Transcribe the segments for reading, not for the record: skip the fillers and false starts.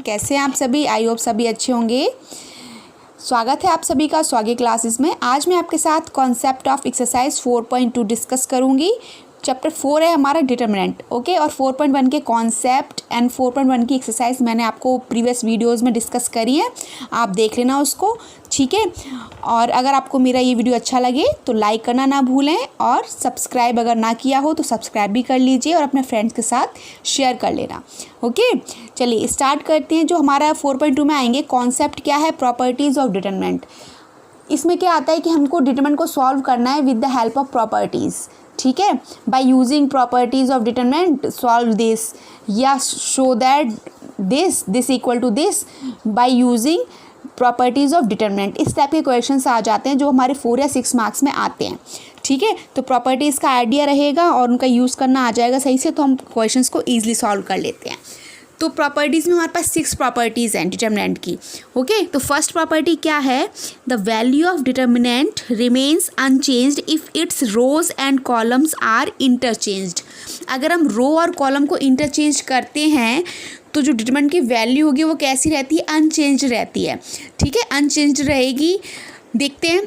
कैसे हैं आप सभी। आई होप सभी अच्छे होंगे। स्वागत है आप सभी का स्वागत क्लासेस में। आज मैं आपके साथ कॉन्सेप्ट ऑफ एक्सरसाइज 4.2 डिस्कस करूंगी। चैप्टर 4 है हमारा डिटर्मिनेंट, ओके। और 4.1 के कॉन्सेप्ट एंड 4.1 की एक्सरसाइज मैंने आपको प्रीवियस वीडियोस में डिस्कस करी है, आप देख लेना उसको, ठीक है। और अगर आपको मेरा ये वीडियो अच्छा लगे तो लाइक करना ना भूलें, और सब्सक्राइब अगर ना किया हो तो सब्सक्राइब भी कर लीजिए और अपने फ्रेंड्स के साथ शेयर कर लेना, ओके। चलिए स्टार्ट करते हैं। जो हमारा 4.2 में आएंगे कॉन्सेप्ट क्या है, प्रॉपर्टीज़ ऑफ डिटर्मिनेंट। इसमें क्या आता है कि हमको डिटर्मिनेंट को सॉल्व करना है with the help of properties, ठीक है। By using properties of determinant solve this, या show that this equal to this by using properties of determinant. इस टाइप के क्वेश्चंस आ जाते हैं जो हमारे 4 या 6 मार्क्स में आते हैं, ठीक है। तो प्रॉपर्टीज़ का आइडिया रहेगा और उनका यूज़ करना आ जाएगा सही से, तो हम क्वेश्चंस को ईजिली सॉल्व कर लेते हैं। तो प्रॉपर्टीज़ में हमारे पास 6 प्रॉपर्टीज़ हैं डिटर्मिनेंट की, ओके। तो फर्स्ट प्रॉपर्टी क्या है, the value of determinant remains unchanged if its rows and columns are interchanged. अगर हम रो और कॉलम को इंटरचेंज करते हैं तो जो डिटर्मिनेंट की वैल्यू होगी वो कैसी रहती है, अनचेंज रहती है, ठीक है, अनचेंज रहेगी। देखते हैं,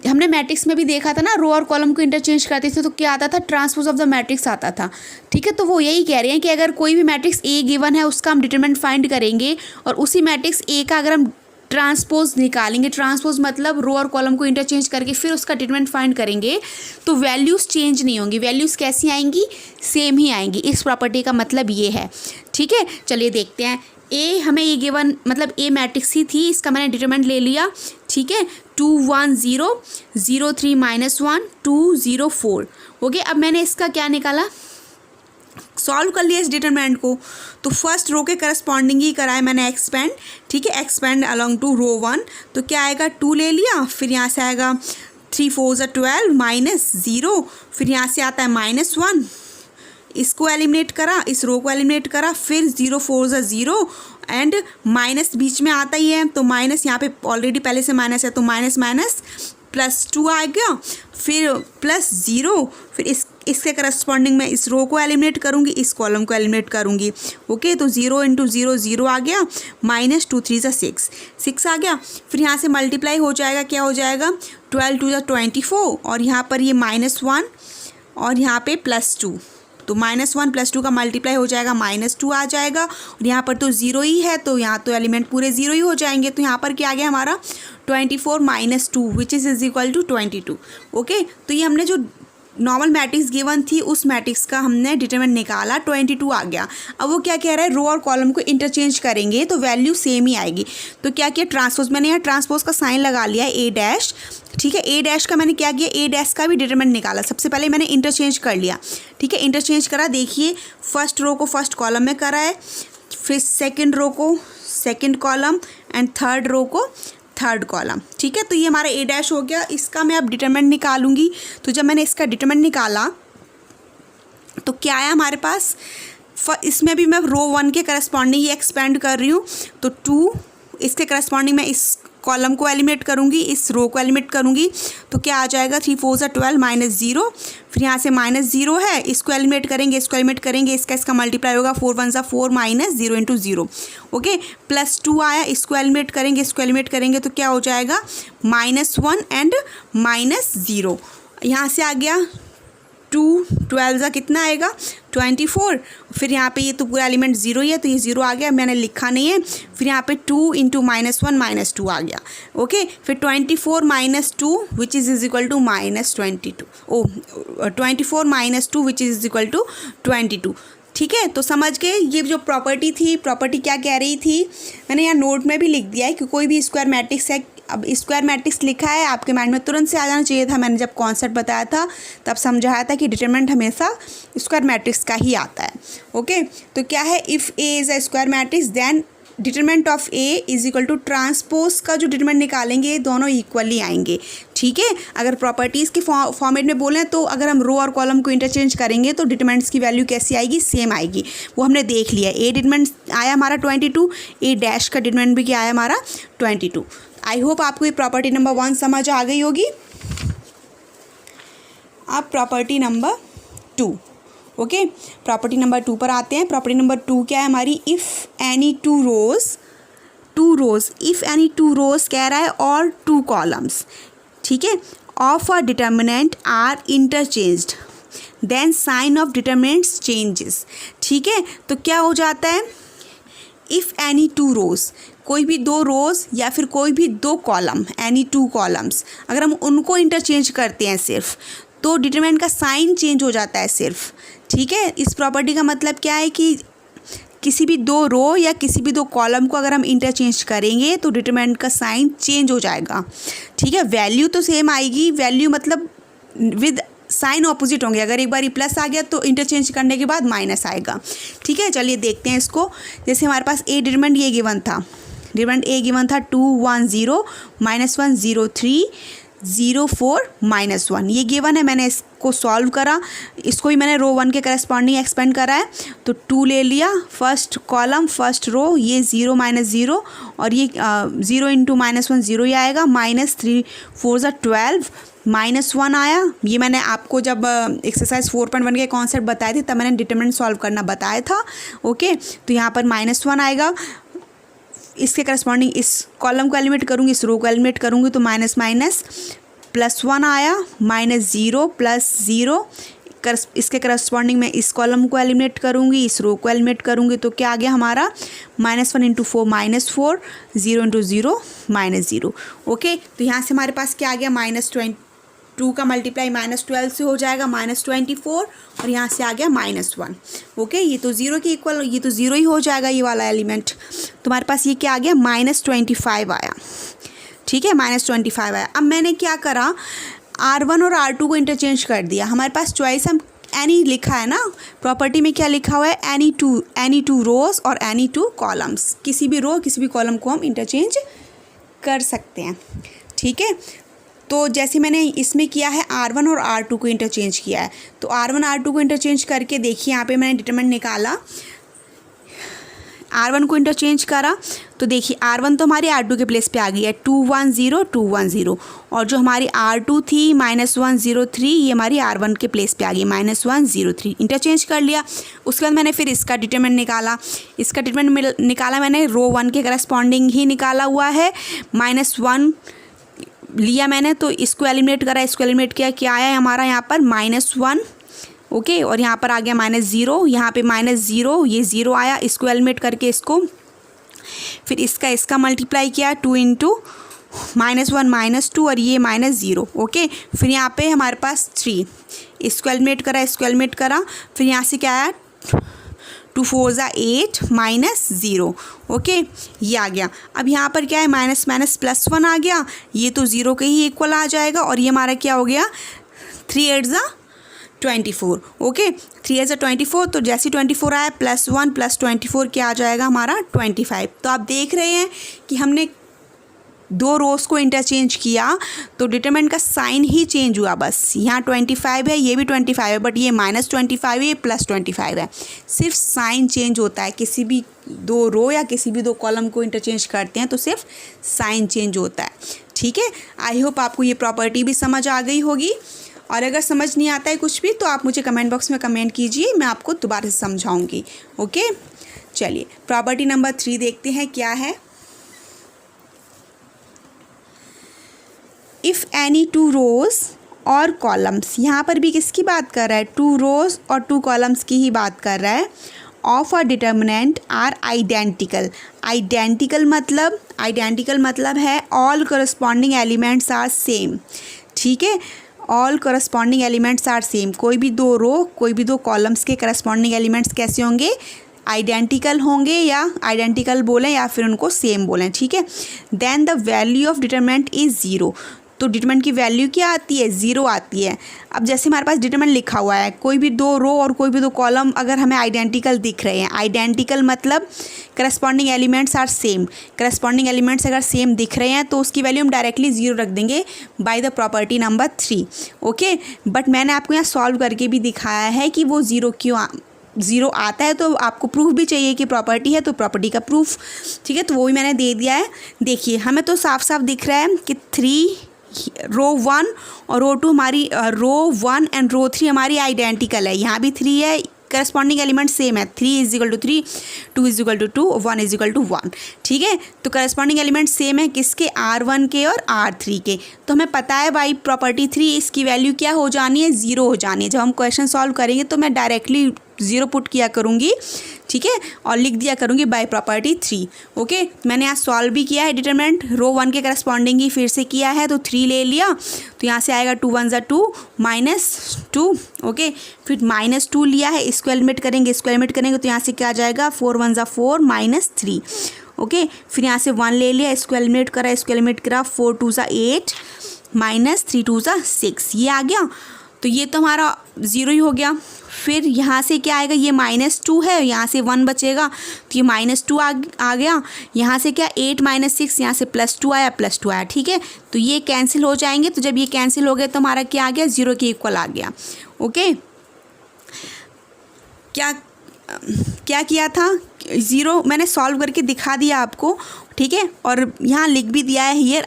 हमने मैट्रिक्स में भी देखा था ना, रो और कॉलम को इंटरचेंज करते थे तो क्या आता था, ट्रांसपोज ऑफ द मैट्रिक्स आता था, ठीक है। तो वो यही कह रहे हैं कि अगर कोई भी मैट्रिक्स ए गिवन है उसका हम डिटरमिनेंट फाइंड करेंगे और उसी मैट्रिक्स ए का अगर हम ट्रांसपोज निकालेंगे, ट्रांसपोज मतलब रो और कॉलम को इंटरचेंज करके फिर उसका डिटरमिनेंट फाइंड करेंगे, तो वैल्यूज़ चेंज नहीं होंगी, वैल्यूज़ कैसी आएंगी, सेम ही आएंगी। इस प्रॉपर्टी का मतलब ये है, ठीक है। चलिए देखते हैं। ए हमें ये गिवन मतलब ए मैट्रिक्स ही थी, इसका मैंने डिटरमिनेंट ले लिया, ठीक है। 2 1 0 0 3 -1 2 0 4, ओके। अब मैंने इसका क्या निकाला, सॉल्व कर लिया इस डिटरमिनेंट को। तो फर्स्ट रो के करस्पॉन्डिंग ही कराया मैंने एक्सपेंड, ठीक है, एक्सपेंड अलोंग टू रो 1। तो क्या आएगा, 2 ले लिया, फिर यहाँ से आएगा 3 4 12 -0, फिर यहाँ से आता है -1, इसको एलिमिनेट करा, इस रो को एलिमिनेट करा, फिर 0 4 0 एंड माइनस बीच में आता ही है, तो माइनस यहाँ पे ऑलरेडी पहले से माइनस है, तो माइनस माइनस +2 आ गया, फिर +0, फिर इसके करस्पॉन्डिंग मैं इस रो को एलिमिनेट करूँगी, इस कॉलम को एलिमिनेट करूँगी, ओके। तो 0 × 0 0 आ गया, -2 3 6 आ गया, फिर यहाँ से मल्टीप्लाई हो जाएगा, क्या हो जाएगा, 12 2 24, और यहाँ पर ये -1 और यहाँ पे +2, तो -1 +2 का मल्टीप्लाई हो जाएगा, -2 आ जाएगा, और यहाँ पर तो 0 ही है, तो यहाँ तो एलिमेंट पूरे 0 ही हो जाएंगे। तो यहाँ पर क्या आ गया हमारा 24 - 2 which is equal to 22, okay. तो ये हमने जो नॉर्मल मैट्रिक्स गिवन थी उस मैट्रिक्स का हमने डिटरमिनेंट निकाला, 22 आ गया। अब वो क्या कह रहा है, रो और कॉलम को इंटरचेंज करेंगे तो वैल्यू सेम ही आएगी। तो क्या किया, ट्रांसपोज, मैंने यहाँ ट्रांसपोज का साइन लगा लिया है, A', ठीक है। A' का मैंने क्या किया, A' का भी डिटरमिनेंट निकाला। सबसे पहले मैंने इंटरचेंज कर लिया, ठीक है, इंटरचेंज करा। देखिए फर्स्ट रो को फर्स्ट कॉलम में करा है, फिर सेकेंड रो को second column and third row को थर्ड कॉलम, ठीक है। तो ये हमारा A' हो गया। इसका मैं अब डिटरमिनेंट निकालूंगी। तो जब मैंने इसका डिटरमिनेंट निकाला तो क्या आया हमारे पास, इसमें भी मैं रो 1 के करस्पॉन्डिंग ही एक्सपेंड कर रही हूँ, तो 2 इसके करस्पॉन्डिंग मैं इस कॉलम को एलिमिनेट करूँगी, इस रो को एलिमिनेट करूँगी, तो क्या आ जाएगा, 3 4 12 -0, फिर यहाँ से -0 है, इसको एलिमिनेट करेंगे, इसको एलिमिनेट करेंगे, इसका मल्टीप्लाई होगा, 4 1 4 -0 × 0, ओके। +2 आया, इसको एलिमिनेट करेंगे, इसको एलिमिनेट करेंगे, तो क्या हो जाएगा, -1 एंड -0, यहाँ से आ गया 2 12 कितना आएगा, 24, फिर यहाँ पे ये तो पूरा एलिमेंट 0 ही है, तो ये 0 आ गया, मैंने लिखा नहीं है। फिर यहाँ पे 2 × -1 -2 आ गया, ओके। फिर 24 - 2 which is equal to -22, 24 - 2 which is equal to 22, ठीक है। तो समझ गए, ये जो प्रॉपर्टी थी, प्रॉपर्टी क्या कह रही थी, मैंने यहाँ नोट में भी लिख दिया है कि कोई भी स्क्वायर मैट्रिक्स है, अब स्क्वायर मैट्रिक्स लिखा है आपके माइंड में तुरंत से आ जाना चाहिए था। मैंने जब कॉन्सेप्ट बताया था तब समझाया था कि डिटरमिनेंट हमेशा स्क्वायर मैट्रिक्स का ही आता है, ओके। तो क्या है, if A is a square matrix then determinant of A is equal to transpose का जो डिटरमिनेंट निकालेंगे ये दोनों इक्वली आएंगे, ठीक है। अगर प्रॉपर्टीज़ के फॉर्मेट में बोलें तो अगर हम रो और कॉलम को इंटरचेंज करेंगे तो डिटरमिनेंट्स की वैल्यू कैसी आएगी, सेम आएगी। वो हमने देख लिया। ए डिटरमिनेंट आया हमारा 22, A' का डिटरमिनेंट भी क्या आया हमारा 22। आई होप आपको ये प्रॉपर्टी नंबर 1 समझ आ गई होगी। अब property number 2, okay. Property number 2 पर आते हैं। प्रॉपर्टी नंबर 2 क्या है हमारी, if any 2 rows two rows, if any two rows कह रहा है और टू कॉलम्स, ठीक है, of a determinant are interchanged then sign of determinants changes, ठीक है। तो क्या हो जाता है, इफ़ एनी टू रोज, कोई भी दो रोज़ या फिर कोई भी दो कॉलम, एनी टू कॉलम्स, अगर हम उनको इंटरचेंज करते हैं सिर्फ, तो डिटरमिनेंट का साइन चेंज हो जाता है सिर्फ, ठीक है। इस प्रॉपर्टी का मतलब क्या है कि किसी भी दो रो या किसी भी दो कॉलम को अगर हम इंटरचेंज करेंगे तो डिटरमिनेंट का साइन चेंज हो जाएगा, ठीक है। वैल्यू तो सेम आएगी, वैल्यू मतलब विद साइन ऑपोजिट होंगे, अगर एक बार प्लस आ गया तो इंटरचेंज करने के बाद माइनस आएगा, ठीक है। चलिए देखते हैं इसको। जैसे हमारे पास ए डिटरमिनेंट ये गिवन था, डिटरमिनेंट ए गिवन था 2 1 0 -1 0 3 0 4 -1, ये गिवन है। मैंने इसको सॉल्व करा, इसको ही मैंने रो 1 के करस्पॉन्डिंग एक्सपेंड करा है, तो 2 ले लिया, फर्स्ट कॉलम फर्स्ट रो, ये 0 -0 और ये 0 इंटू -1 0 ही आएगा, -3 4 12 -1 आया। ये मैंने आपको जब एक्सरसाइज 4.1 के कॉन्सेप्ट बताए थे तब मैंने डिटरमिनेंट सॉल्व करना बताया था, ओके। तो यहाँ पर -1 आएगा, इसके करस्पॉन्डिंग इस कॉलम को एलिमिनेट करूँगी, इस रो को एलिमिनेट करूँगी, तो माइनस माइनस +1 आया, -0 +0, इसके करस्पॉन्डिंग में इस कॉलम को एलिमिनेट करूँगी, इस रो को एलिमिनेट करूँगी, तो क्या आ गया हमारा -1 × 4 -4, 0 × 0 -0, ओके। तो यहाँ से हमारे पास क्या आ गया, -2 का मल्टीप्लाई -12 से हो जाएगा -24 और यहाँ से आ गया -1, ओके। ये तो 0 के इक्वल, ये तो 0 ही हो जाएगा ये वाला एलिमेंट। तो हमारे पास ये क्या आ गया, -25 आया, ठीक है, -25 आया। अब मैंने क्या करा, R1 और R2 को इंटरचेंज कर दिया। हमारे पास चॉइस हम एनी लिखा है ना, प्रॉपर्टी में क्या लिखा हुआ है, एनी टू रोज और एनी टू कॉलम्स, किसी भी रो किसी भी कॉलम को हम इंटरचेंज कर सकते हैं, ठीक है। तो जैसे मैंने इसमें किया है R1 और R2 को इंटरचेंज किया है, तो R1 R2 को इंटरचेंज करके देखिए यहाँ पे मैंने डिटरमिनेंट निकाला, R1 को इंटरचेंज करा, तो देखिए R1 तो हमारी R2 के प्लेस पे आ गई है, 2 1 0 2 1 0, और जो हमारी R2 थी -1 0 3, ये हमारी R1 के प्लेस पे आ गई -1 0 3, इंटरचेंज कर लिया। उसके बाद मैंने फिर इसका डिटरमिनेंट निकाला, इसका डिटरमिनेंट निकाला मैंने रो 1 के करस्पॉन्डिंग ही निकाला हुआ है, -1 लिया मैंने, तो इसको एलिमिनेट करा, इसको एलिमिनेट किया, क्या आया हमारा यहाँ पर -1, ओके। और यहाँ पर आ गया -0, यहाँ पे -0, ये 0 आया, इसको एलिमिनेट करके इसको फिर इसका मल्टीप्लाई किया, 2 × -1 -2 और ये -0, ओके। फिर यहाँ पे हमारे पास 3, इसको एलिमिनेट करा, इसको एलिमिनेट करा, फिर यहाँ से क्या आया, 2 4 8 -0, ओके, ये आ गया। अब यहाँ पर क्या है, +1 आ गया, ये तो 0 के ही इक्वल आ जाएगा, और ये हमारा क्या हो गया, 3 8 24, ओके, 3 8 24, तो जैसे 24 आया +1 + 24 क्या आ जाएगा हमारा 25। तो आप देख रहे हैं कि हमने दो रोज़ को इंटरचेंज किया तो डिटरमिनेंट का साइन ही चेंज हुआ, बस यहाँ 25 है, ये भी 25 है, बट ये -25 है, ये +25 है, सिर्फ साइन चेंज होता है। किसी भी दो रो या किसी भी दो कॉलम को इंटरचेंज करते हैं तो सिर्फ साइन चेंज होता है, ठीक है। आई होप आपको ये प्रॉपर्टी भी समझ आ गई होगी, और अगर समझ नहीं आता है कुछ भी तो आप मुझे कमेंट बॉक्स में कमेंट कीजिए, मैं आपको दोबारा से समझाऊंगी, ओके। चलिए प्रॉपर्टी नंबर 3 देखते हैं क्या है। इफ़ एनी टू रोज़ और कॉलम्स, यहाँ पर भी किसकी बात कर रहा है, 2 रोज़ और 2 कॉलम्स की ही बात कर रहा है, of a determinant are identical. Identical मतलब है all corresponding elements are same, ठीक है, all corresponding elements are same. कोई भी दो रो कोई भी दो कॉलम्स के करस्पॉन्डिंग एलिमेंट्स कैसे होंगे, आइडेंटिकल होंगे, या आइडेंटिकल बोलें या फिर उनको सेम बोलें, ठीक है। Then the value of determinant is 0, तो डिटरमिनेंट की वैल्यू क्या आती है, 0 आती है। अब जैसे हमारे पास डिटरमिनेंट लिखा हुआ है, कोई भी दो रो और कोई भी दो कॉलम अगर हमें आइडेंटिकल दिख रहे हैं, आइडेंटिकल मतलब corresponding elements are same, corresponding elements अगर सेम दिख रहे हैं तो उसकी वैल्यू हम डायरेक्टली 0 रख देंगे by the property number 3, okay. But मैंने आपको यहाँ सॉल्व करके भी दिखाया है कि वो 0 क्यों 0 आता है, तो आपको प्रूफ भी चाहिए कि प्रॉपर्टी है, तो प्रॉपर्टी का प्रूफ, ठीक है, तो वो भी मैंने दे दिया है। देखिए हमें तो साफ साफ दिख रहा है कि 3 रो 1 और रो 2 हमारी रो 1 एंड रो 3 हमारी आइडेंटिकल है, यहाँ भी 3 है, करस्पॉन्डिंग एलिमेंट सेम है, 3 is equal to 3, 2 is equal to 2, 1 is equal to 1, ठीक है। तो करस्पॉन्डिंग एलिमेंट सेम है किसके, R1 के और R3 के। तो हमें पता है भाई प्रॉपर्टी 3 इसकी वैल्यू क्या हो जानी है, 0 हो जानी है। जब हम क्वेश्चन सॉल्व करेंगे तो मैं डायरेक्टली 0 पुट किया करूँगी, ठीक है, और लिख दिया करूँगी बाय प्रॉपर्टी 3। ओके, मैंने यहाँ सॉल्व भी किया है डिटरमिनेंट, रो 1 के करस्पॉन्डिंग ही फिर से किया है, तो 3 ले लिया, तो यहाँ से आएगा 2 1 = 2 -2। ओके, फिर -2 लिया है, इसको एलिमिनेट करेंगे तो यहाँ से क्या आ जाएगा, 4 1 = 4 -3। ओके, फिर यहाँ से 1 ले लिया, इसको एलिमिनेट करा, 4 2 = 8 -3 2 = 6, ये आ गया। तो ये तो हमारा 0 ही हो गया। फिर यहाँ से क्या आएगा, ये -2 है, यहाँ से 1 बचेगा, तो ये -2 आ गया। यहाँ से क्या 8 - 6, यहाँ से +2 आया, ठीक है। तो ये कैंसिल हो जाएंगे, तो जब ये कैंसिल हो गए तो हमारा क्या आ गया, 0 के इक्वल आ गया। ओके, क्या किया था, 0 मैंने सॉल्व करके दिखा दिया आपको, ठीक है। और यहाँ लिख भी दिया है here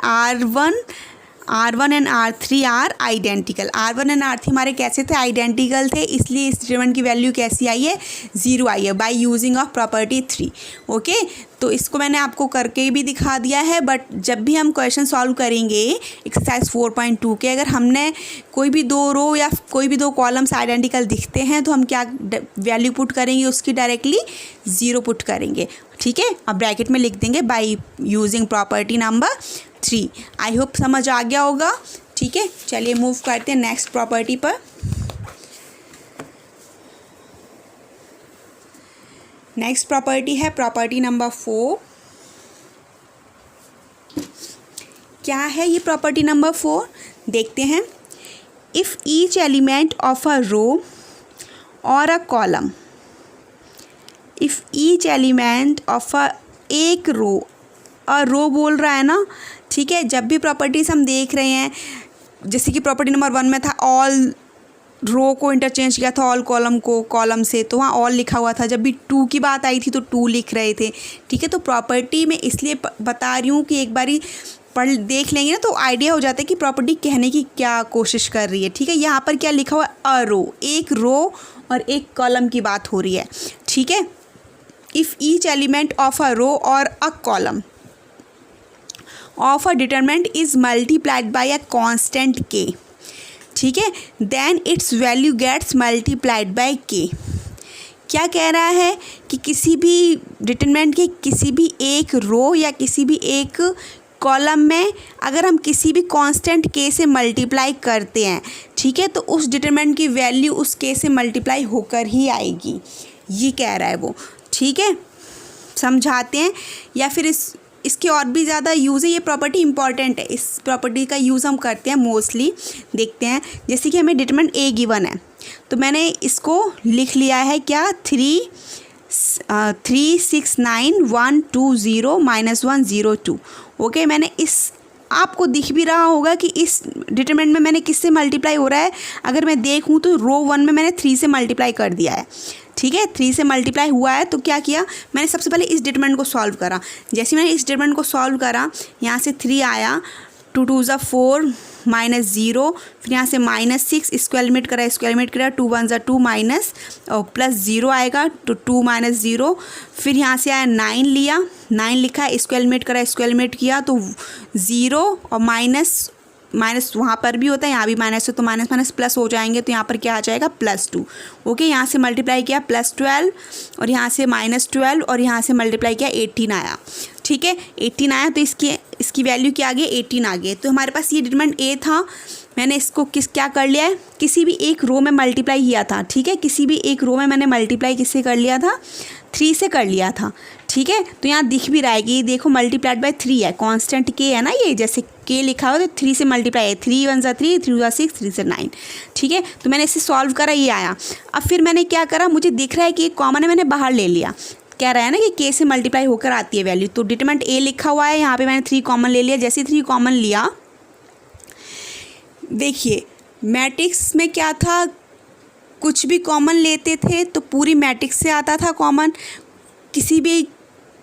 R1 and R3 are identical. R1 and R3 हमारे कैसे थे, आइडेंटिकल थे, इसलिए इस डिटरमिनेंट की वैल्यू कैसी आई है, 0 आई है by using of property 3। Okay, तो इसको मैंने आपको करके भी दिखा दिया है, बट जब भी हम क्वेश्चन सॉल्व करेंगे एक्सरसाइज 4.2 के, अगर हमने कोई भी 2 रो या कोई भी 2 कॉलम्स आइडेंटिकल दिखते हैं तो हम क्या वैल्यू पुट करेंगे, उसकी डायरेक्टली 0 पुट करेंगे, ठीक है। अब ब्रैकेट में लिख देंगे by using property number 3। I hope समझ आ गया होगा, ठीक है। चलिए मूव करते हैं नेक्स्ट प्रॉपर्टी पर। नेक्स्ट प्रॉपर्टी है प्रॉपर्टी नंबर 4। क्या है ये प्रॉपर्टी नंबर 4, देखते हैं। If each element of a row और a column, if each element of एक रो बोल रहा है ना, ठीक है। जब भी प्रॉपर्टीज़ हम देख रहे हैं, जैसे कि प्रॉपर्टी नंबर 1 में था ऑल रो को इंटरचेंज किया था ऑल कॉलम को कॉलम से, तो वहाँ ऑल लिखा हुआ था। जब भी 2 की बात आई थी तो 2 लिख रहे थे, ठीक है। तो प्रॉपर्टी में इसलिए बता रही हूँ कि एक बारी देख लेंगे ना तो आइडिया हो जाता है कि प्रॉपर्टी कहने की क्या कोशिश कर रही है, ठीक है। यहाँ पर क्या लिखा हुआ है, अ रो, एक रो और एक कॉलम की बात हो रही है, ठीक है। If each element of a row और a column of a determinant is multiplied by a constant k, ठीक है, then its value gets multiplied by k। क्या कह रहा है कि किसी भी डिटरमिनेंट के किसी भी एक रो या किसी भी एक कॉलम में अगर हम किसी भी कांस्टेंट k से मल्टीप्लाई करते हैं, ठीक है, तो उस डिटरमिनेंट की वैल्यू उस k से मल्टीप्लाई होकर ही आएगी, ये कह रहा है वो, ठीक है। समझाते हैं या फिर इसके और भी ज़्यादा यूज़ है, ये प्रॉपर्टी इंपॉर्टेंट है, इस प्रॉपर्टी का यूज़ हम करते हैं मोस्टली। देखते हैं, जैसे कि हमें डिटरमिनेंट a गिवन है, तो मैंने इसको लिख लिया है क्या, 3 6 9 1 2 0 -1 0 2। ओके, मैंने इस आपको दिख भी रहा होगा कि इस डिटरमिनेंट में मैंने किससे मल्टीप्लाई हो रहा है। अगर मैं देखूँ तो रो 1 में मैंने 3 से मल्टीप्लाई कर दिया है, ठीक है, 3 से मल्टीप्लाई हुआ है। तो क्या किया मैंने, सबसे पहले इस डिटरमिनेंट को सॉल्व करा। जैसे मैंने इस डिटरमिनेंट को सॉल्व करा, यहाँ से 3 आया, 2 2 = 4 -0, फिर यहाँ से -6, इसको एलिमिनेट करा, 2 1 = 2 माइनस +0 आएगा, तो 2 - 0। फिर यहाँ से आया 9 लिया, 9 लिखा है, इसको एलिमिनेट किया, तो 0 और माइनस वहाँ पर भी होता है, यहाँ भी माइनस है, तो माइनस प्लस हो जाएंगे, तो यहाँ पर क्या आ जाएगा, +2। ओके, यहाँ से मल्टीप्लाई किया +12 और यहाँ से -12 और यहाँ से मल्टीप्लाई किया 18 आया, ठीक है, 18 आया, तो इसकी वैल्यू क्या आ गई, 18 आ गई। तो हमारे पास ये डिटरमिनेंट a था, मैंने इसको क्या कर लिया है, किसी भी एक रो में मल्टीप्लाई किया था, ठीक है, किसी भी एक रो में मैंने मल्टीप्लाई किससे कर लिया था, 3 से कर लिया था, ठीक है। तो यहाँ दिख भी रहा है कि ये देखो मल्टीप्लाइड बाय 3 है, कांस्टेंट k है ना, ये जैसे k लिखा हुआ तो 3 से मल्टीप्लाई है, 3 1 = 3, 3 2 = 6, 3 से 9, ठीक है। तो मैंने इसे सॉल्व करा, ये आया। अब फिर मैंने क्या करा, मुझे दिख रहा है कि कॉमन है, मैंने बाहर ले लिया, कह रहा है ना कि k से मल्टीप्लाई होकर आती है वैल्यू, तो डिटरमिनेंट a लिखा हुआ है, यहाँ पे मैंने 3 कॉमन ले लिया। जैसे 3 कॉमन लिया, देखिए मैट्रिक्स में क्या था, कुछ भी कॉमन लेते थे तो पूरी मैट्रिक्स से आता था कॉमन, किसी भी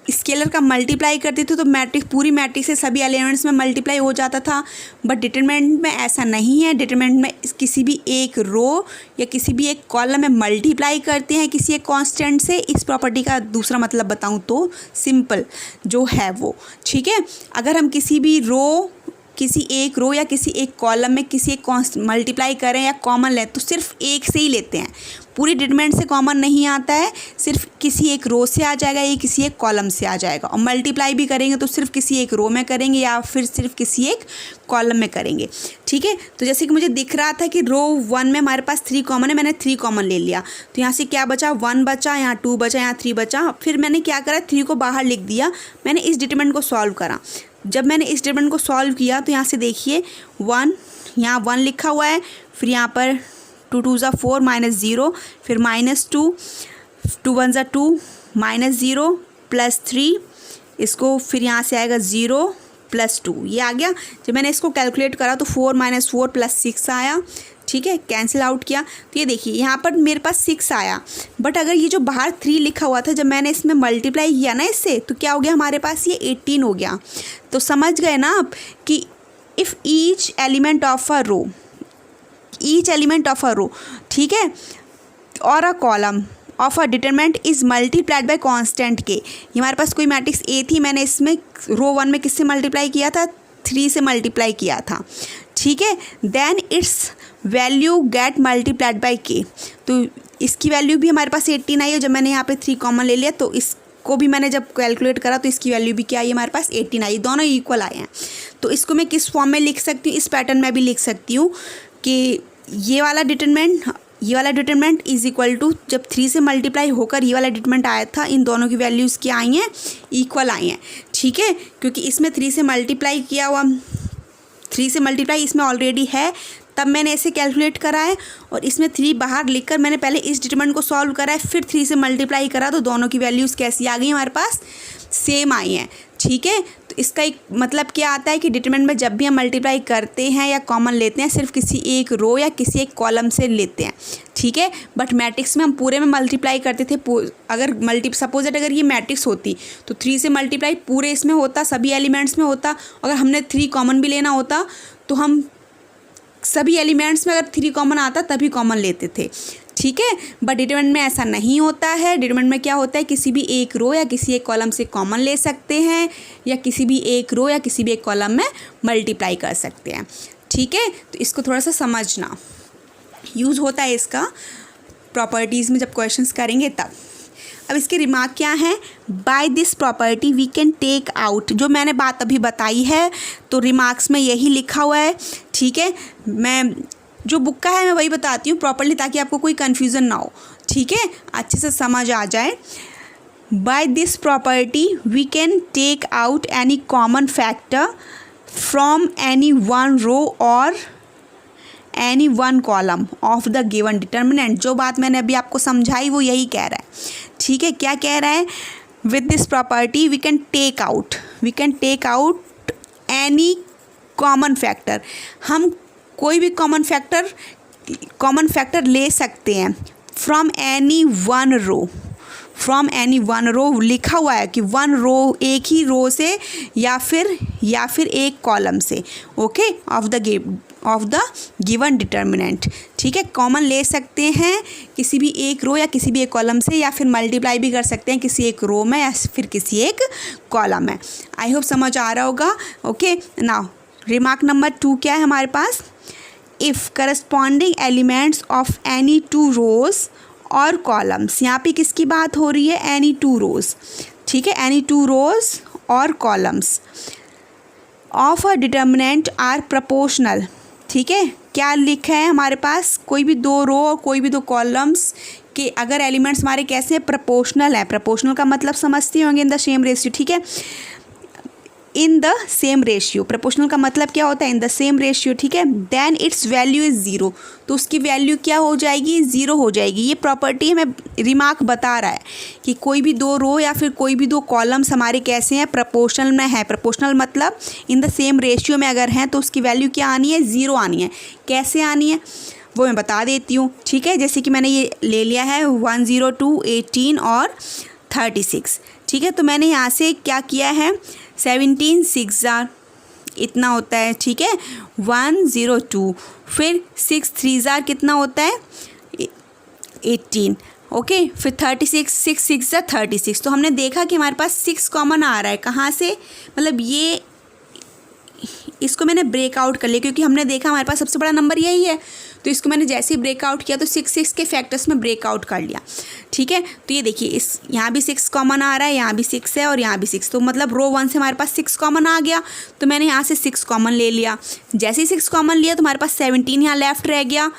स्केलर का मल्टीप्लाई करते थे तो मैट्रिक्स, पूरी मैट्रिक्स से सभी एलिमेंट्स में मल्टीप्लाई हो जाता था। बट डिटरमिनेंट में ऐसा नहीं है। डिटरमिनेंट में किसी भी एक रो या किसी भी एक कॉलम में मल्टीप्लाई करते हैं किसी एक कांस्टेंट से। इस प्रॉपर्टी का दूसरा मतलब बताऊं तो सिंपल जो है वो, ठीक है। अगर हम किसी एक रो या किसी एक कॉलम में किसी एक मल्टीप्लाई करें या कॉमन लें तो सिर्फ एक से ही लेते हैं, पूरी डिटरमिनेंट से कॉमन नहीं आता है। सिर्फ किसी एक रो से आ जाएगा या किसी एक कॉलम से आ जाएगा। और मल्टीप्लाई भी करेंगे तो सिर्फ किसी एक रो में करेंगे या फिर सिर्फ किसी एक कॉलम में करेंगे, ठीक है। तो जैसे कि मुझे दिख रहा था कि रो 1 में हमारे पास 3 कॉमन है, मैंने 3 कॉमन ले लिया। तो यहाँ से क्या बचा, 1 बचा, यहाँ 2 बचा, यहाँ 3 बचा। फिर मैंने क्या करा, 3 को बाहर लिख दिया। मैंने इस डिटरमिनेंट को सॉल्व करा। जब मैंने इस डिटरमिनेंट को सॉल्व किया तो यहाँ से देखिए 1, यहाँ 1 लिखा हुआ है, फिर यहाँ पर 2 2 ज़ा 4 -0, फिर -2, 2 1 ज़ा 2, -0 +3, इसको फिर यहाँ से आएगा 0 +2, ये आ गया। जब मैंने इसको कैलकुलेट करा तो 4 - 4 +6 आया, ठीक है। कैंसिल आउट किया तो ये देखिए यहाँ पर मेरे पास 6 आया। बट अगर ये जो बाहर 3 लिखा हुआ था, जब मैंने इसमें मल्टीप्लाई किया ना इससे, तो क्या हो गया हमारे पास, ये 18 हो गया। तो समझ गए ना आप कि if each element of a row, ठीक है, or a column of a determinant is multiplied by constant K. ये हमारे पास कोई मैट्रिक्स ए थी, मैंने इसमें रो 1 में किससे मल्टीप्लाई किया था, 3 से मल्टीप्लाई किया था, ठीक है। Then its value get multiplied by k, तो इसकी वैल्यू भी हमारे पास 18 आई है। जब मैंने यहाँ पे 3 कॉमन ले लिया तो इसको भी मैंने जब कैलकुलेट करा तो इसकी वैल्यू भी क्या आई, हमारे पास 18 आई। दोनों इक्वल आए हैं। तो इसको मैं किस फॉर्म में लिख सकती हूँ, इस पैटर्न में भी लिख सकती हूँ कि ये वाला डिटरमिनेंट इज इक्वल टू, जब 3 से मल्टीप्लाई होकर ये वाला डिटरमिनेंट आया था, इन दोनों की वैल्यूज़ क्या आई हैं, इक्वल आई हैं, ठीक है। क्योंकि इसमें 3 से मल्टीप्लाई किया हुआ, 3 से मल्टीप्लाई इसमें ऑलरेडी है, तब मैंने ऐसे कैलकुलेट करा है। और इसमें 3 बाहर लिखकर मैंने पहले इस डिटरमिनेंट को सॉल्व करा है, फिर 3 से मल्टीप्लाई करा, तो दोनों की वैल्यूज़ कैसी आ गई हमारे पास, सेम आई हैं, ठीक है। तो इसका एक मतलब क्या आता है कि डिटरमिनेंट में जब भी हम मल्टीप्लाई करते हैं या कॉमन लेते हैं, सिर्फ किसी एक रो या किसी एक कॉलम से लेते हैं, ठीक है। बट मैट्रिक्स में हम पूरे में मल्टीप्लाई करते थे। अगर सपोज अगर ये मैट्रिक्स होती तो 3 से मल्टीप्लाई पूरे इसमें होता, सभी एलिमेंट्स में होता। अगर हमने 3 कॉमन भी लेना होता तो हम सभी एलिमेंट्स में अगर 3 कॉमन आता तभी कॉमन लेते थे, ठीक है। बट डिटरमिनेंट में ऐसा नहीं होता है। डिटरमिनेंट में क्या होता है, किसी भी एक रो या किसी एक कॉलम से कॉमन ले सकते हैं या किसी भी एक रो या किसी भी एक कॉलम में मल्टीप्लाई कर सकते हैं, ठीक है। तो इसको थोड़ा सा समझना, यूज़ होता है इसका प्रॉपर्टीज़ में जब क्वेश्चंस करेंगे तब। अब इसके रिमार्क क्या है, by this property we can take out, जो मैंने बात अभी बताई है तो रिमार्क्स में यही लिखा हुआ है, ठीक है। मैं जो बुक का है मैं वही बताती हूँ प्रॉपर्ली, ताकि आपको कोई कन्फ्यूज़न ना हो, ठीक है, अच्छे से समझ आ जाए। By this property we can take out any common factor from any one row और any one column of the given determinant. जो बात मैंने अभी आपको समझाई वो यही कह रहा है, ठीक है। क्या कह रहा है, with this property we can take out any common factor. हम कोई भी कॉमन फैक्टर ले सकते हैं फ्रॉम एनी वन रो, लिखा हुआ है कि वन रो, एक ही रो से या फिर एक कॉलम से, okay, of the given determinant, ठीक है। कॉमन ले सकते हैं किसी भी एक रो या किसी भी एक कॉलम से, या फिर मल्टीप्लाई भी कर सकते हैं किसी एक रो में या फिर किसी एक कॉलम में। आई होप समझ आ रहा होगा, ओके। नाउ रिमार्क नंबर 2 क्या है हमारे पास, if corresponding elements of any 2 rows और कॉलम्स। यहाँ पे किसकी बात हो रही है, एनी 2 रोज, ठीक है, एनी 2 रोज और columns of a determinant are proportional, ठीक है। क्या लिखा है हमारे पास, कोई भी 2 रो और कोई भी 2 कॉलम्स के अगर एलिमेंट्स हमारे कैसे हैं, प्रोपोर्शनल है। प्रोपोर्शनल का मतलब समझते होंगे, इन द सेम रेशियो, ठीक है, in the same ratio. Proportional का मतलब क्या होता है, इन द सेम रेशियो, ठीक है। देन इट्स वैल्यू इज़ 0, तो उसकी वैल्यू क्या हो जाएगी, 0 हो जाएगी। ये प्रॉपर्टी हमें रिमार्क बता रहा है कि कोई भी 2 रो या फिर कोई भी 2 कॉलम्स हमारे कैसे हैं, प्रोपोर्शनल में है। प्रोपोर्शनल मतलब इन द सेम रेशियो में अगर हैं तो उसकी वैल्यू क्या आनी है, 0 आनी है। कैसे आनी है वो मैं बता देती हूँ, ठीक है। जैसे कि मैंने ये ले लिया है 102, 18 और 36, ठीक है। तो मैंने यहाँ से क्या किया है, 17 6 जार इतना होता है, ठीक है, 102। फिर 6 3 जार कितना होता है, 18, ओके। फिर 36, 6 6 जार 36। तो हमने देखा कि हमारे पास 6 कॉमन आ रहा है, कहाँ से, मतलब ये इसको मैंने ब्रेकआउट कर लिया क्योंकि हमने देखा हमारे पास सबसे बड़ा नंबर यही है, तो इसको मैंने जैसे ही ब्रेकआउट किया तो 6 6 के फैक्टर्स में ब्रेकआउट कर लिया, ठीक है। तो ये देखिए, इस यहाँ भी 6 कॉमन आ रहा है, यहाँ भी 6 है और यहाँ भी 6, तो मतलब रो 1 से हमारे पास 6 कॉमन आ गया, तो मैंने यहाँ से 6 कॉमन ले लिया। जैसे ही 6 कॉमन लिया तो हमारे पास 17 यहाँ लेफ्ट रह गया,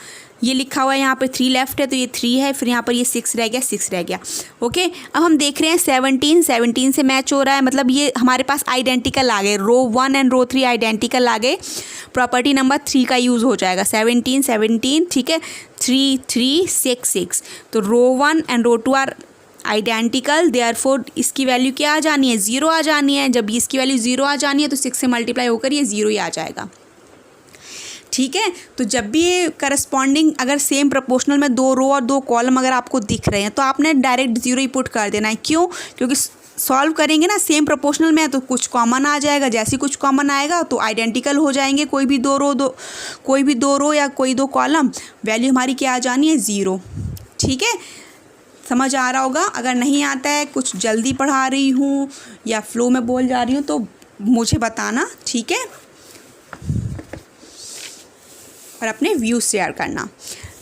ये लिखा हुआ है यहाँ पे 3 लेफ्ट है तो ये 3 है, फिर यहाँ पर ये 6 रह गया, 6 रह गया, ओके। अब हम देख रहे हैं 17 से मैच हो रहा है, मतलब ये हमारे पास आइडेंटिकल आ गए, रो 1 एंड रो 3 आइडेंटिकल आ गए। प्रॉपर्टी नंबर 3 का यूज़ हो जाएगा, 17, ठीक है, 3 3 6 6। तो row 1 and row 2 are identical, therefore इसकी वैल्यू क्या आ जानी है, 0 आ जानी है। जब इसकी वैल्यू 0 आ जानी है तो 6 से मल्टीप्लाई होकर ये 0 ही आ जाएगा, ठीक है। तो जब भी ये करस्पॉन्डिंग अगर सेम प्रोपोर्शनल में 2 रो और 2 कॉलम अगर आपको दिख रहे हैं तो आपने डायरेक्ट 0 ही पुट कर देना है। क्यों, क्योंकि सॉल्व करेंगे ना सेम प्रोपोर्शनल में तो कुछ कॉमन आ जाएगा, जैसे कुछ कॉमन आएगा तो आइडेंटिकल हो जाएंगे, कोई भी दो रो या कोई 2 कॉलम, वैल्यू हमारी क्या आ जानी है, 0, ठीक है। समझ आ रहा होगा। अगर नहीं आता है, कुछ जल्दी पढ़ा रही हूँ या फ्लो में बोल जा रही हूँ तो मुझे बताना, ठीक है, और अपने व्यूज शेयर करना।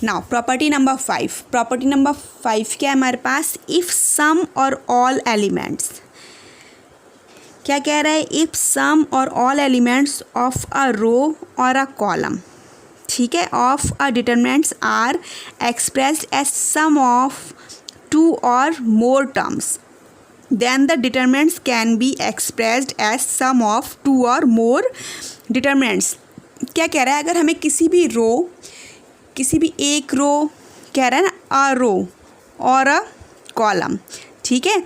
Now property number 5, property number 5 क्या है हमारे पास, इफ़ सम और ऑल एलिमेंट्स, क्या कह रहा है, इफ़ सम और all elements of a row और अ कॉलम, ठीक है, of a determinants are expressed as sum of 2 or more terms, then the determinants can be expressed as sum of 2 or more determinants। क्या कह रहा है, अगर हमें किसी भी एक रो कह रहा है ना, अ रो और अ कॉलम, ठीक है,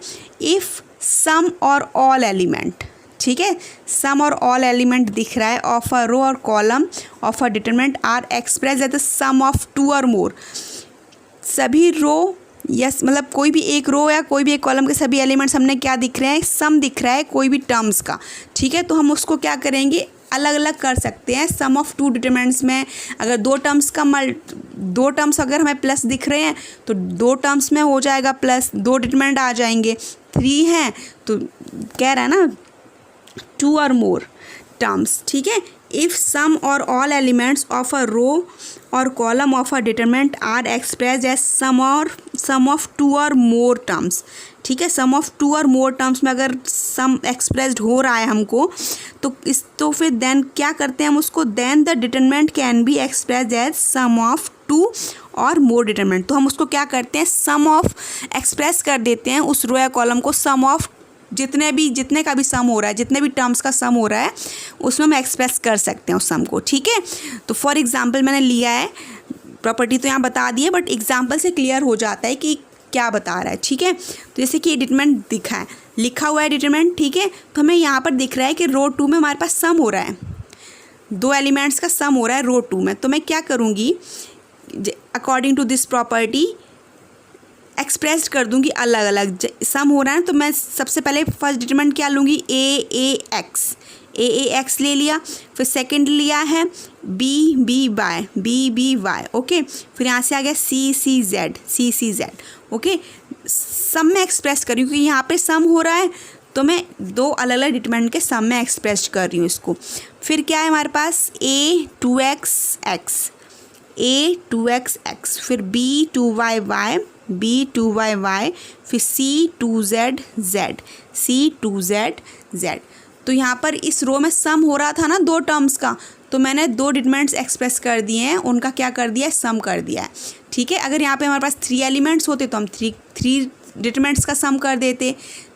इफ़ सम और ऑल एलिमेंट, ठीक है, सम और ऑल एलिमेंट दिख रहा है ऑफ अ रो और column of a determinant are express as the sum of 2 or more, सभी रो यस मतलब कोई भी एक रो या कोई भी एक कॉलम के सभी एलिमेंट्स हमने क्या दिख रहे हैं, सम दिख रहा है कोई भी टर्म्स का, ठीक है। तो हम उसको क्या करेंगे, अलग अलग कर सकते हैं। सम ऑफ 2 डिटरमिनेंट्स में अगर 2 टर्म्स अगर हमें प्लस दिख रहे हैं तो 2 टर्म्स में हो जाएगा प्लस, 2 डिटरमिनेंट आ जाएंगे। 3 हैं तो कह रहा है ना 2 or more टर्म्स, ठीक है। इफ़ सम और all elements of a row और column of a determinant are express as sum of 2 or more terms, ठीक है, sum of 2 or more terms में अगर सम एक्सप्रेस्ड हो रहा है हमको तो फिर देन क्या करते हैं हम उसको, then the determinant can be expressed as sum of 2 or more determinant. तो हम उसको क्या करते हैं, सम ऑफ एक्सप्रेस कर देते हैं उस रो या कॉलम को, सम ऑफ जितने का भी सम हो रहा है, जितने भी टर्म्स का सम हो रहा है उसमें हम एक्सप्रेस कर सकते हैं उस सम को, ठीक है। तो फॉर एग्जांपल मैंने लिया है, प्रॉपर्टी तो यहाँ बता दी है बट एग्जांपल से क्लियर हो जाता है कि क्या बता रहा है, ठीक है। तो जैसे कि डिटरमिनेंट लिखा हुआ है डिटरमिनेंट, ठीक है, तो हमें यहाँ पर दिख रहा है कि रो 2 में हमारे पास सम हो रहा है, 2 एलिमेंट्स का सम हो रहा है रो 2 में। तो मैं क्या करूँगी, according to this property express कर दूंगी अलग अलग, सम हो रहा है तो मैं सबसे पहले फर्स्ट डिटरमिनेंट क्या लूँगी, ए एक्स ले लिया, फिर सेकंड लिया है बी वाई, ओके, फिर यहाँ से आ गया सी जेड, ओके। सम में एक्सप्रेस कर रही हूँ क्योंकि यहाँ पे सम हो रहा है तो मैं 2 अलग अलग डिटरमिनेंट के सम में एक्सप्रेस कर रही हूँ इसको। फिर क्या है हमारे पास, a 2x x, फिर b 2y y, फिर c 2z z। तो यहाँ पर इस रो में सम हो रहा था ना 2 टर्म्स का, तो मैंने 2 डिटरमिनेंट्स एक्सप्रेस कर दिए हैं, उनका क्या कर दिया है, सम कर दिया है, ठीक है। अगर यहाँ पे हमारे पास 3 एलिमेंट्स होते तो हम 3 डिटरमिनेंट्स का सम कर देते,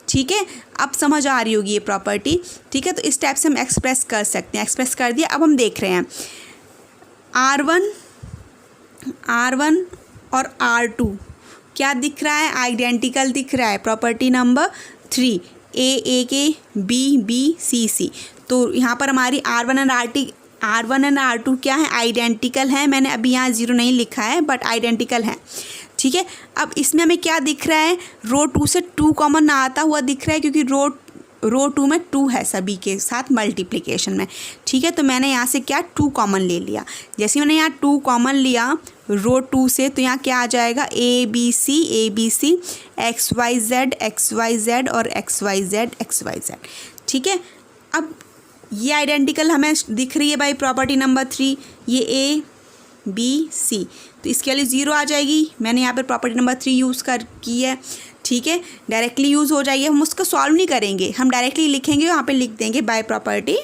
ठीक है। अब समझ आ रही होगी ये प्रॉपर्टी, ठीक है। तो इस टाइप से हम एक्सप्रेस कर सकते हैं, एक्सप्रेस कर दिया। अब हम देख रहे हैं R1 और R2 क्या दिख रहा है, आइडेंटिकल दिख रहा है। प्रॉपर्टी नंबर 3, ए के बी सी। तो यहाँ पर हमारी R1 एंड R2 क्या है, आइडेंटिकल है। मैंने अभी यहाँ 0 नहीं लिखा है बट आइडेंटिकल है, ठीक है। अब इसमें हमें क्या दिख रहा है, रो 2 से 2 कॉमन आता हुआ दिख रहा है, क्योंकि रो 2 में 2 है सभी के साथ मल्टीप्लिकेशन में। ठीक है, तो मैंने यहाँ से क्या 2 कॉमन ले लिया। जैसे मैंने यहाँ 2 कॉमन लिया रो 2 से, तो यहाँ क्या आ जाएगा A B C X Y Z और एक्स वाई जेड। ठीक है, अब ये आइडेंटिकल हमें दिख रही है बाई प्रॉपर्टी नंबर 3, ये ए बी सी, तो इसके लिए 0 आ जाएगी। मैंने यहाँ पर प्रॉपर्टी नंबर 3 यूज़ की है। ठीक है, डायरेक्टली यूज़ हो जाएगी। हम उसको सॉल्व नहीं करेंगे, हम डायरेक्टली लिखेंगे, यहाँ पे लिख देंगे by property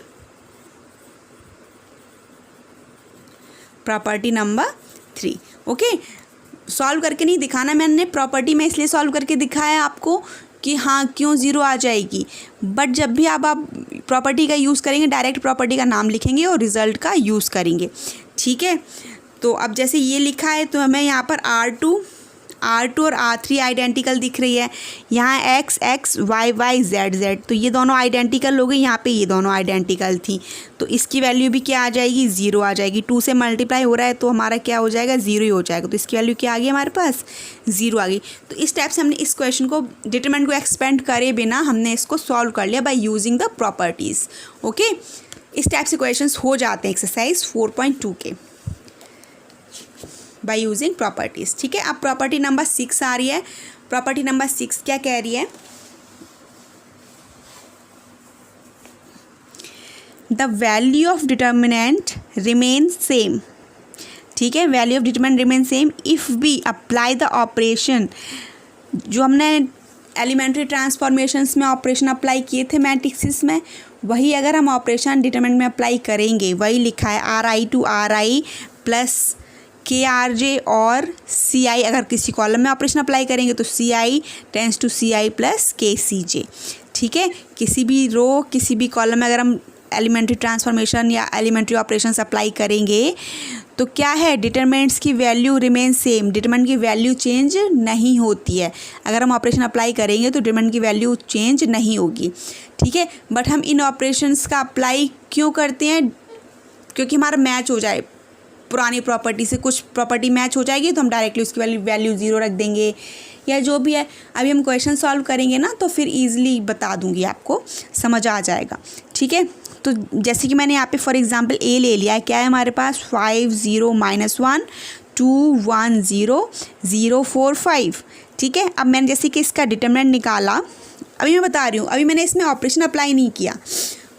number 3। Okay, solve करके नहीं दिखाना, मैंने प्रॉपर्टी में इसलिए सॉल्व करके दिखाया आपको कि हाँ क्यों 0 आ जाएगी। बट जब भी आप प्रॉपर्टी का यूज़ करेंगे, डायरेक्ट प्रॉपर्टी का नाम लिखेंगे और रिज़ल्ट का यूज़ करेंगे। ठीक है, तो अब जैसे ये लिखा है, तो हमें यहाँ पर R2 और R3 आइडेंटिकल दिख रही है। यहाँ x y z, तो ये दोनों आइडेंटिकल हो गई, यहाँ पे ये दोनों आइडेंटिकल थी, तो इसकी वैल्यू भी क्या आ जाएगी, 0 आ जाएगी। 2 से मल्टीप्लाई हो रहा है तो हमारा क्या हो जाएगा, 0 ही हो जाएगा। तो इसकी वैल्यू क्या आ गई हमारे पास, 0 आ गई। तो इस टाइप से हमने इस क्वेश्चन को, डिटरमिनेंट को एक्सपेंड करे बिना हमने इसको सॉल्व कर लिया by using the properties. Okay, इस टाइप से क्वेश्चन हो जाते हैं एक्सरसाइज 4.2 के बाय यूजिंग प्रॉपर्टीज़। ठीक है, अब प्रॉपर्टी नंबर 6 आ रही है। प्रॉपर्टी नंबर 6 क्या कह रही है, the value of determinant remain same. ठीक है, value of determinant remain same if we apply the operation, जो हमने एलिमेंट्री ट्रांसफॉर्मेशंस में ऑपरेशन अप्लाई किए थे मैट्रिक्सिस में, वही अगर हम ऑपरेशन डिटर्मिनेंट में अप्लाई करेंगे, वही लिखा है RI to RI plus KRJ और CI, अगर किसी कॉलम में ऑपरेशन अप्लाई करेंगे तो CI tends to CI plus KCJ। ठीक है, किसी भी रो किसी भी कॉलम में अगर हम एलिमेंट्री ट्रांसफॉर्मेशन या एलिमेंट्री ऑपरेशंस अप्लाई करेंगे तो क्या है, डिटरमिनेंट्स की वैल्यू रिमेन सेम, डिटरमिनेंट की वैल्यू चेंज नहीं होती है। अगर हम ऑपरेशन अप्लाई करेंगे तो डिटरमिनेंट की वैल्यू चेंज नहीं होगी। ठीक है, बट हम इन ऑपरेशंस का अप्लाई क्यों करते हैं, क्योंकि हमारा मैच हो जाए पुरानी प्रॉपर्टी से, कुछ प्रॉपर्टी मैच हो जाएगी तो हम डायरेक्टली उसकी वैल्यू 0 रख देंगे या जो भी है। अभी हम क्वेश्चन सॉल्व करेंगे ना तो फिर ईजिली बता दूंगी, आपको समझ आ जाएगा। ठीक है, तो जैसे कि मैंने यहाँ पे फॉर एग्जांपल ए ले लिया है, क्या है हमारे पास 5 0 -1 2 1 0 0 4 5। ठीक है, अब मैंने जैसे कि इसका डिटरमिनेंट निकाला, अभी मैं बता रही हूँ, अभी मैंने इसमें ऑपरेशन अप्लाई नहीं किया।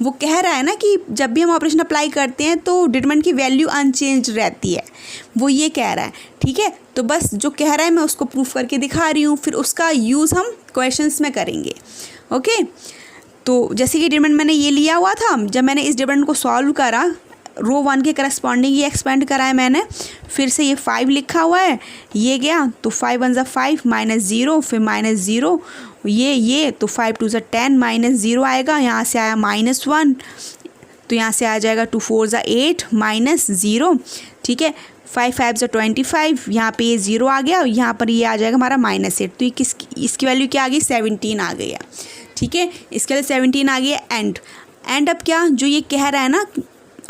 वो कह रहा है ना कि जब भी हम ऑपरेशन अप्लाई करते हैं तो डिटरमिनेंट की वैल्यू अनचेंज रहती है, वो ये कह रहा है। ठीक है, तो बस जो कह रहा है मैं उसको प्रूफ करके दिखा रही हूँ, फिर उसका यूज़ हम क्वेश्चंस में करेंगे। ओके, तो जैसे कि डिटरमिनेंट मैंने ये लिया हुआ था, जब मैंने इस डिटरमिनेंट को सॉल्व करा, रो 1 के करस्पॉन्डिंग ये एक्सपेंड करा है मैंने, फिर से ये 5 लिखा हुआ है, ये गया तो 5 1 5 -0 फिर -0 ये तो 5 2 10 -0 आएगा, यहाँ से आया -1 तो यहाँ से आ जाएगा 2 4 8 -0। ठीक है, 5 5 25, यहाँ पे ये 0 आ गया, यहाँ पर ये आ जाएगा हमारा -8, तो ये इसकी वैल्यू क्या आ गई, 17 आ गई है। ठीक है, इसके लिए 17 आ गया। एंड अब क्या, जो ये कह रहा है ना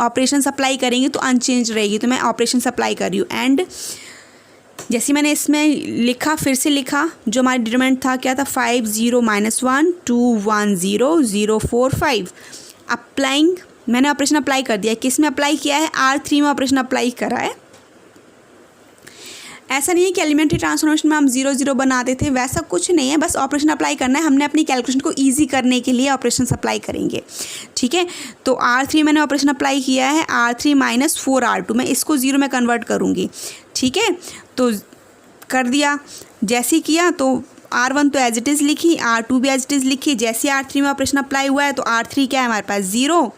ऑपरेशन अप्लाई करेंगे तो अनचेंज रहेगी, तो मैं ऑपरेशन अप्लाई कर रही हूँ। एंड जैसे मैंने इसमें लिखा, फिर से लिखा, जो हमारा डिटरमिनेंट था क्या था, 5 0 -1 2 1 0 0 4 5। अप्लाइंग, मैंने ऑपरेशन अप्लाई कर दिया। किस में अप्लाई किया है, R3 में ऑपरेशन अप्लाई करा है। ऐसा नहीं है कि एलिमेंट्री ट्रांसफॉर्मेशन में हम 0 0 बनाते थे, वैसा कुछ नहीं है, बस ऑपरेशन अप्लाई करना है। हमने अपनी कैलकुलेशन को ईजी करने के लिए ऑपरेशन अप्लाई करेंगे। ठीक है, तो R3 मैंने ऑपरेशन अप्लाई किया है, R3 - 4 R2, मैं इसको 0 में कन्वर्ट करूँगी। ठीक है, तो कर दिया, जैसे किया तो R1 तो एज इट इज़ लिखी, R2 भी एज इट इज़ लिखी। जैसे R3 में ऑपरेशन अप्लाई हुआ है तो R3 क्या है हमारे पास, 0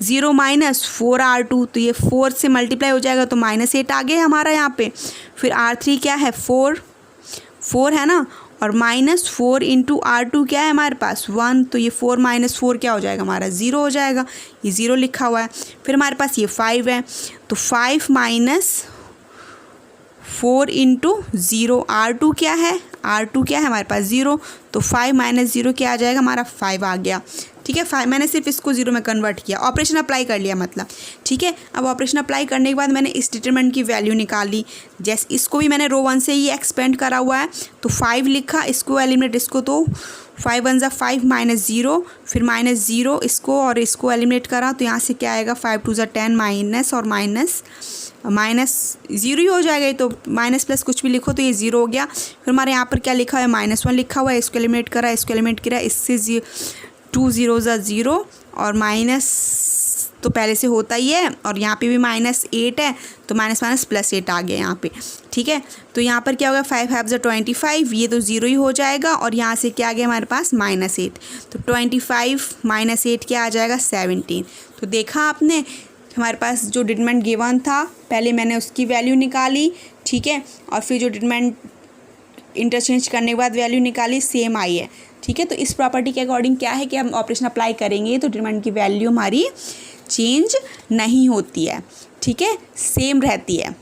0 -4 R2, तो ये 4 से मल्टीप्लाई हो जाएगा तो -8 आ गया हमारा यहाँ पे। फिर R3 क्या है, 4 है ना, और -4 इंटू R2 क्या है हमारे पास, 1, तो ये 4 - 4 क्या हो जाएगा हमारा, 0 हो जाएगा, ये 0 लिखा हुआ है। फिर हमारे पास ये 5 है, तो 5 - 4 इंटू 0, R2 क्या है, R2 क्या है हमारे पास 0, तो 5 - 0 क्या आ जाएगा हमारा 5 आ गया। ठीक है। मैंने सिर्फ इसको जीरो में कन्वर्ट किया, ऑपरेशन अप्लाई कर लिया मतलब, ठीक है। अब ऑपरेशन अप्लाई करने के बाद मैंने इस डिटरमिनेंट की वैल्यू निकाली। जैसे इसको भी मैंने रो 1 से ही एक्सपेंड करा हुआ है, तो 5 लिखा, इसको एलिमिनेट, इसको तो 5 1 ज़ा 5 -0, फिर -0 इसको और इसको एलिमिनेट करा, तो यहाँ से क्या आएगा 5 2 ज़ा 10 माइनस और माइनस ज़ीरो ही हो जाएगा ये तो, माइनस प्लस कुछ भी लिखो तो ये ज़ीरो हो गया। फिर हमारे यहाँ पर क्या लिखा है -1 लिखा हुआ है, इसको एलिमिनेट करा, इसको एलिमिनेट किया, इससे 2 0 ज़ा 0 और माइनस तो पहले से होता ही है, और यहाँ पे भी -8 है तो माइनस +8 आ गया यहाँ पे, ठीक है। तो यहाँ पर क्या होगा 5 5 ज़ा 25, ये तो ज़ीरो ही हो जाएगा, और यहाँ से क्या आ गया हमारे पास -8, तो 25 -8 क्या आ जाएगा 17। तो देखा आपने हमारे पास जो डिटरमिनेंट गिवन था, पहले मैंने उसकी वैल्यू निकाली, ठीक है, और फिर जो डिटरमिनेंट इंटरचेंज करने के बाद वैल्यू निकाली सेम आई है, ठीक है। तो इस प्रॉपर्टी के अकॉर्डिंग क्या है कि हम ऑपरेशन अप्लाई करेंगे तो डिटरमिनेंट की वैल्यू हमारी चेंज नहीं होती है, ठीक है, सेम रहती है।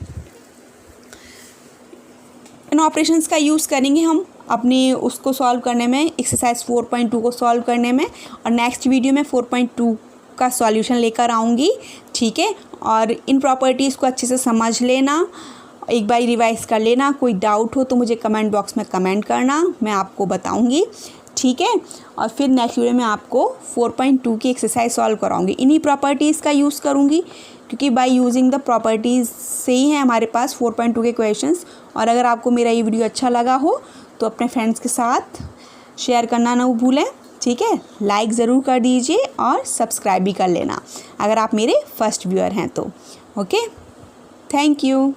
इन ऑपरेशंस का यूज़ करेंगे हम अपनी उसको सॉल्व करने में, एक्सरसाइज 4.2 को सॉल्व करने में, और नेक्स्ट वीडियो में 4.2 का सॉल्यूशन लेकर आऊँगी, ठीक है। और इन प्रॉपर्टीज़ को अच्छे से समझ लेना, एक बार रिवाइज कर लेना, कोई डाउट हो तो मुझे कमेंट बॉक्स में कमेंट करना, मैं आपको बताऊंगी, ठीक है। और फिर नेक्स्ट वीडियो में आपको 4.2 की एक्सरसाइज सॉल्व कराऊंगी। इन्हीं प्रॉपर्टीज़ का यूज़ करूंगी, क्योंकि बाय यूजिंग द प्रॉपर्टीज़ से ही है हमारे पास 4.2 के क्वेश्चंस। और अगर आपको मेरा ये वीडियो अच्छा लगा हो तो अपने फ्रेंड्स के साथ शेयर करना ना भूलें, ठीक है। लाइक ज़रूर कर दीजिए और सब्सक्राइब भी कर लेना अगर आप मेरे फर्स्ट व्यूअर हैं तो। Okay, thank you.